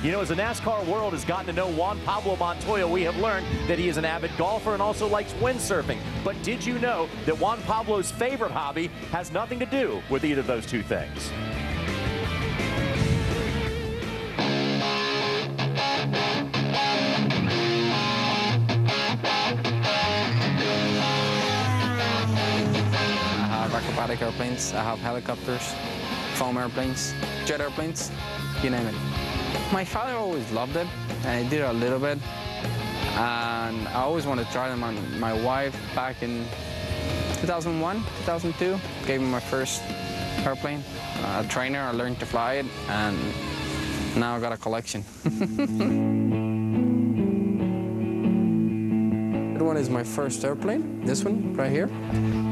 You know, as the NASCAR world has gotten to know Jaun Pablo Montoya, we have learned that he is an avid golfer and also likes windsurfing. But did you know that Jaun Pablo's favorite hobby has nothing to do with either of those two things? I have acrobatic airplanes, I have helicopters, foam airplanes, jet airplanes, you name it. My father always loved it, and he did it a little bit, and I always wanted to try them. And my wife, back in 2001, 2002, gave me my first airplane. A trainer, I learned to fly it, and now I got a collection. That one is my first airplane, this one right here.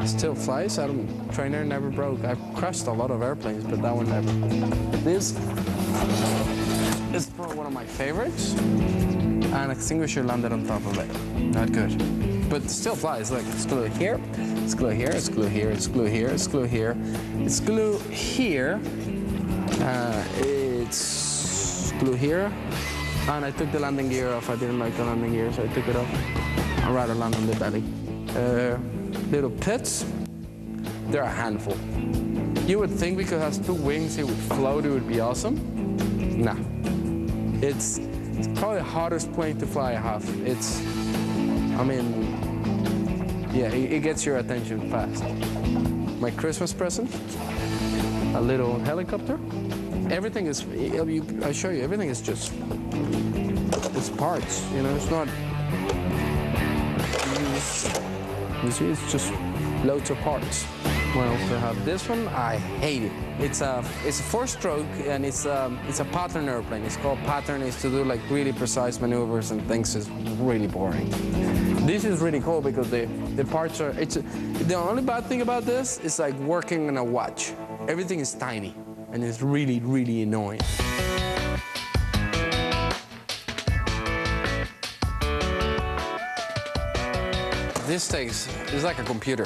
It still flies, trainer never broke. I've crashed a lot of airplanes, but that one never. This is probably one of my favorites. An extinguisher landed on top of it. Not good. But it still flies. Look, it's glued here, it's glued here, it's glued here, it's glued here, it's glued here. It's glued here. It's glued here. And I took the landing gear off. I didn't like the landing gear, so I took it off. I'd rather land on the belly. Little pits, they're a handful. You would think because it has two wings, it would float, it would be awesome. Nah. It's probably the hardest plane to fly I have. It gets your attention fast. My Christmas present, a little helicopter. Everything is, I show you, everything is just, it's parts, you know, it's not, you see, it's just loads of parts. We also have this one. I hate it. It's a four-stroke, and it's a pattern airplane. It's called pattern. It's to do like really precise maneuvers and things. Is really boring. This is really cool because the parts are. The only bad thing about this is like working on a watch. Everything is tiny, and it's really, really annoying. This is like a computer.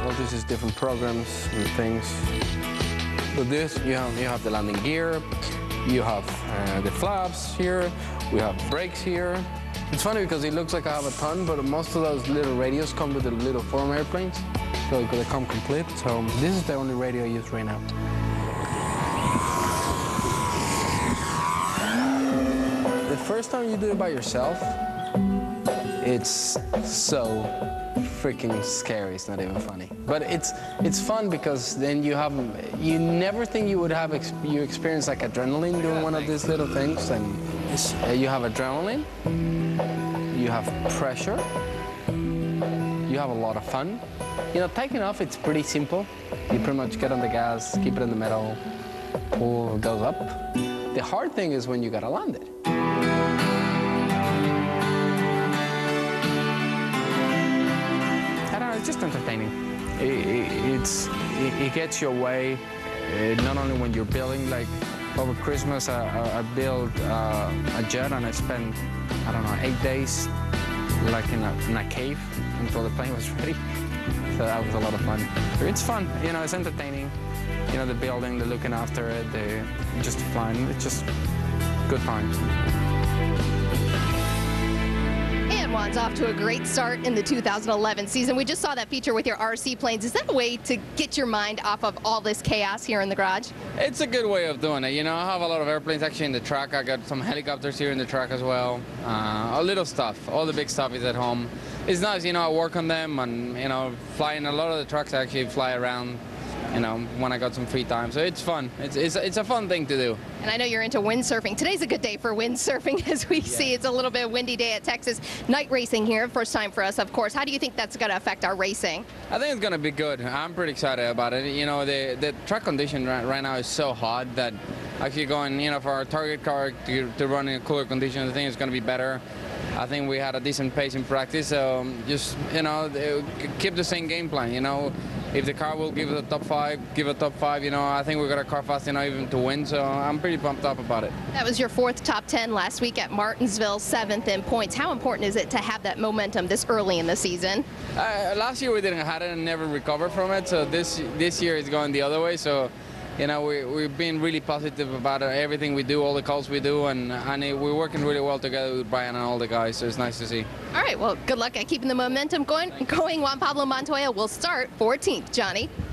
All this is different programs and things. With this, you have the landing gear, you have the flaps here, we have brakes here. It's funny because it looks like I have a ton, but most of those little radios come with the little foam airplanes, so they come complete. So this is the only radio I use right now. The first time you do it by yourself, it's so freaking scary. It's not even funny. But it's fun because then you never think you would have you experience like adrenaline doing one of these little things, and you have adrenaline, you have pressure, you have a lot of fun. You know, taking off, it's pretty simple. You pretty much get on the gas, keep it in the middle, pull, it goes up. The hard thing is when you gotta land it. It's just entertaining. It gets you away, not only when you're building. Like over Christmas, I built a jet, and I spent, I don't know, 8 days like in a cave until the plane was ready. So that was a lot of fun. It's fun, you know, it's entertaining. You know, the building, the looking after it, just flying. It's just good times. Jaun's off to a great start in the 2011 season. We just saw that feature with your RC planes. Is that a way to get your mind off of all this chaos here in the garage? It's a good way of doing it. You know, I have a lot of airplanes actually in the truck. I got some helicopters here in the truck as well. A little stuff. All the big stuff is at home. It's nice, you know, I work on them, and, you know, flying a lot of the trucks I actually fly around, you know, when I got some free time. So it's fun. It's a fun thing to do. And I know you're into windsurfing. Today's a good day for windsurfing, as we see. It's a little bit windy day at Texas. Night racing here, first time for us, of course. How do you think that's going to affect our racing? I think it's going to be good. I'm pretty excited about it. You know, the track condition right now is so hot that actually going, you know, for our target car to run in cooler conditions, I think it's going to be better. I think we had a decent pace in practice, so just, you know, keep the same game plan, you know. If the car will give it a top five, give it a top five, you know. I think we got a car fast enough even to win, so I'm pretty pumped up about it. That was your 4th top 10 last week at Martinsville, 7th in points. How important is it to have that momentum this early in the season? Last year we didn't have it and never recovered from it, so this year is going the other way, so you know, we've been really positive about everything we do, all the calls we do, and we're working really well together with Brian and all the guys, so it's nice to see. All right, well, good luck at keeping the momentum going. Juan Pablo Montoya will start 14th, Johnny.